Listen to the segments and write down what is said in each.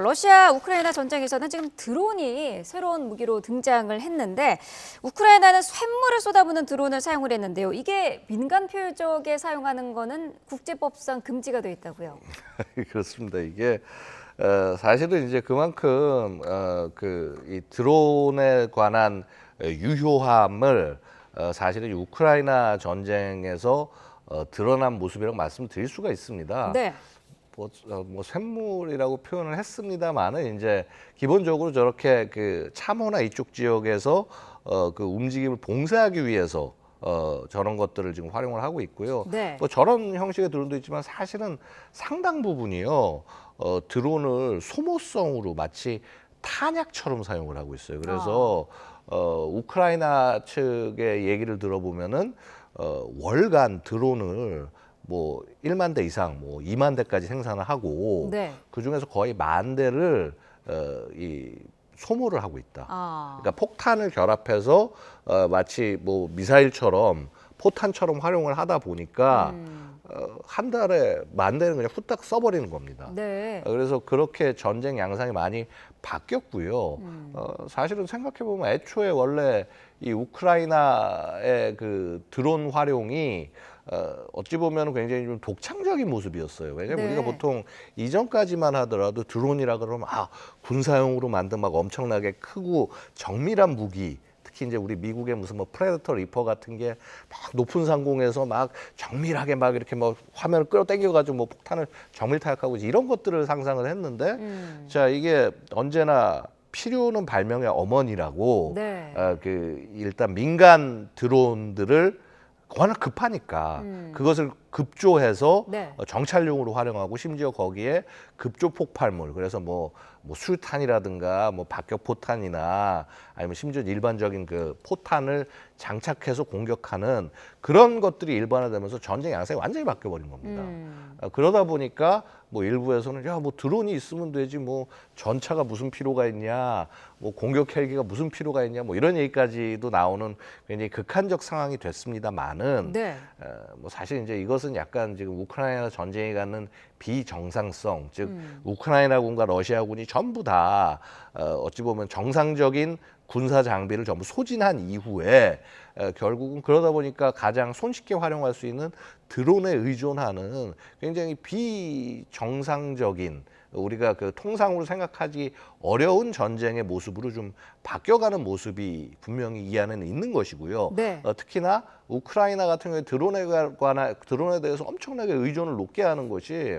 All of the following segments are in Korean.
러시아 우크라이나 전쟁에서는 지금 드론이 새로운 무기로 등장을 했는데 우크라이나는 쇳물을 쏟아부는 드론을 사용을 했는데요. 이게 민간 표적에 사용하는 거는 국제법상 금지가 돼 있다고요. 그렇습니다. 이게 사실은 이제 그만큼 이 드론에 관한 유효함을 사실은 우크라이나 전쟁에서 드러난 모습이라고 말씀드릴 수가 있습니다. 네. 뭐 쇳물이라고 표현을 했습니다만은 이제 기본적으로 저렇게 그 참호나 이쪽 지역에서 그 움직임을 봉쇄하기 위해서 저런 것들을 지금 활용을 하고 있고요. 네. 뭐 저런 형식의 드론도 있지만 사실은 상당 부분이요 드론을 소모성으로 마치 탄약처럼 사용을 하고 있어요. 그래서 우크라이나 측의 얘기를 들어보면은 월간 드론을 뭐 1만 대 이상, 뭐 2만 대까지 생산을 하고 네. 그 중에서 거의 1만 대를 이 소모를 하고 있다. 그러니까 폭탄을 결합해서 마치 뭐 미사일처럼 포탄처럼 활용을 하다 보니까 한 달에 1만 대는 그냥 후딱 써버리는 겁니다. 네. 그래서 그렇게 전쟁 양상이 많이 바뀌었고요. 사실은 생각해 보면 애초에 원래 이 우크라이나의 그 드론 활용이 어찌 보면 굉장히 좀 독창적인 모습이었어요. 왜냐면 네. 우리가 보통 이전까지만 하더라도 드론이라 그러면 군사용으로 만든 막 엄청나게 크고 정밀한 무기, 특히 이제 우리 미국의 무슨 뭐 프레데터 리퍼 같은 게 막 높은 상공에서 막 정밀하게 막 이렇게 뭐 화면을 끌어당겨가지고 뭐 폭탄을 정밀 타격하고 이런 것들을 상상을 했는데 자 이게 언제나 필요는 발명의 어머니라고 네. 그 일단 민간 드론들을 워낙 급하니까 그것을 급조해서 네. 정찰용으로 활용하고 심지어 거기에 급조 폭발물 그래서 뭐 수류탄이라든가 뭐 박격포탄이나 아니면 심지어 일반적인 그 포탄을 장착해서 공격하는 그런 것들이 일반화되면서 전쟁 양상이 완전히 바뀌어버린 겁니다. 그러다 보니까 뭐 일부에서는 야 뭐 드론이 있으면 되지 뭐 전차가 무슨 필요가 있냐 뭐 공격 헬기가 무슨 필요가 있냐 뭐 이런 얘기까지도 나오는 굉장히 극한적 상황이 됐습니다만은 네. 뭐 사실 이제 이것은 약간 지금 우크라이나 전쟁이 갖는 비정상성 즉 우크라이나군과 러시아군이 전부 다 어찌 보면 정상적인 군사 장비를 전부 소진한 이후에 결국은 그러다 보니까 가장 손쉽게 활용할 수 있는 드론에 의존하는 굉장히 비정상적인 우리가 그 통상으로 생각하기 어려운 전쟁의 모습으로 좀 바뀌어가는 모습이 분명히 이 안에는 있는 것이고요. 네. 특히나 우크라이나 같은 경우에 드론에 대해서 엄청나게 의존을 높게 하는 것이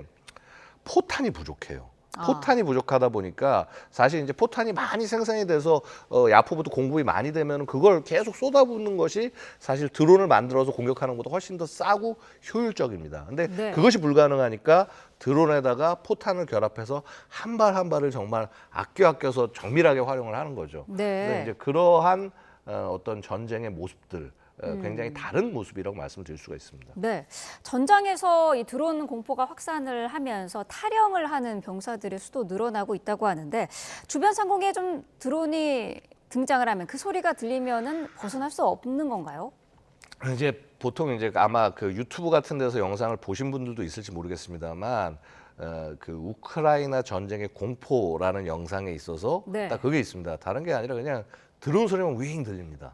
포탄이 부족해요. 포탄이 부족하다 보니까 사실 이제 포탄이 많이 생산이 돼서 야포부터 공급이 많이 되면 그걸 계속 쏟아붓는 것이 사실 드론을 만들어서 공격하는 것보다 훨씬 더 싸고 효율적입니다. 근데 네. 그것이 불가능하니까 드론에다가 포탄을 결합해서 한 발 한 발을 정말 아껴서 정밀하게 활용을 하는 거죠. 네. 그래서 이제 그러한 어떤 전쟁의 모습들 굉장히 다른 모습이라고 말씀드릴 수가 있습니다. 네. 전장에서 이 드론 공포가 확산을 하면서 탈영을 하는 병사들의 수도 늘어나고 있다고 하는데 주변 상공에 좀 드론이 등장을 하면 그 소리가 들리면은 벗어날 수 없는 건가요? 이제 보통 이제 아마 그 유튜브 같은 데서 영상을 보신 분들도 있을지 모르겠습니다만 그 우크라이나 전쟁의 공포라는 영상에 있어서 네. 딱 그게 있습니다. 다른 게 아니라 그냥 드론 소리만 윙 들립니다.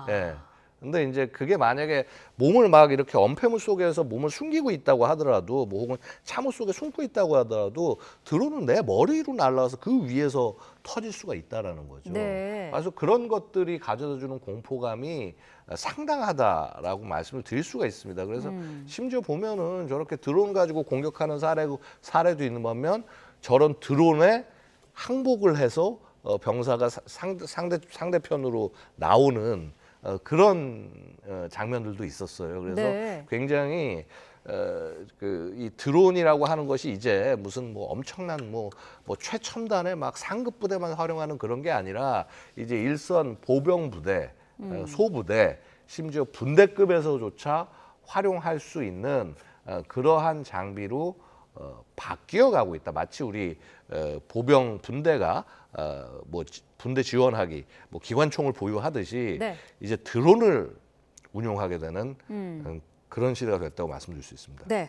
예. 근데 이제 그게 만약에 몸을 막 이렇게 엄폐물 속에서 몸을 숨기고 있다고 하더라도 뭐 혹은 참호 속에 숨고 있다고 하더라도 드론은 내 머리 위로 날아와서 그 위에서 터질 수가 있다라는 거죠. 네. 그래서 그런 것들이 가져다주는 공포감이 상당하다라고 말씀을 드릴 수가 있습니다. 그래서 심지어 보면은 저렇게 드론 가지고 공격하는 사례도 있는 반면 저런 드론에 항복을 해서 병사가 상대편으로 나오는 그런 장면들도 있었어요. 그래서 네. 굉장히 이 드론이라고 하는 것이 이제 무슨 뭐 엄청난 뭐 최첨단의 막 상급 부대만 활용하는 그런 게 아니라 이제 일선 보병 부대, 소부대, 심지어 분대급에서조차 활용할 수 있는 그러한 장비로 바뀌어가고 있다. 마치 우리 보병 분대가 뭐 분대 지원하기, 뭐 기관총을 보유하듯이 네. 이제 드론을 운용하게 되는 그런 시대가 됐다고 말씀드릴 수 있습니다. 네.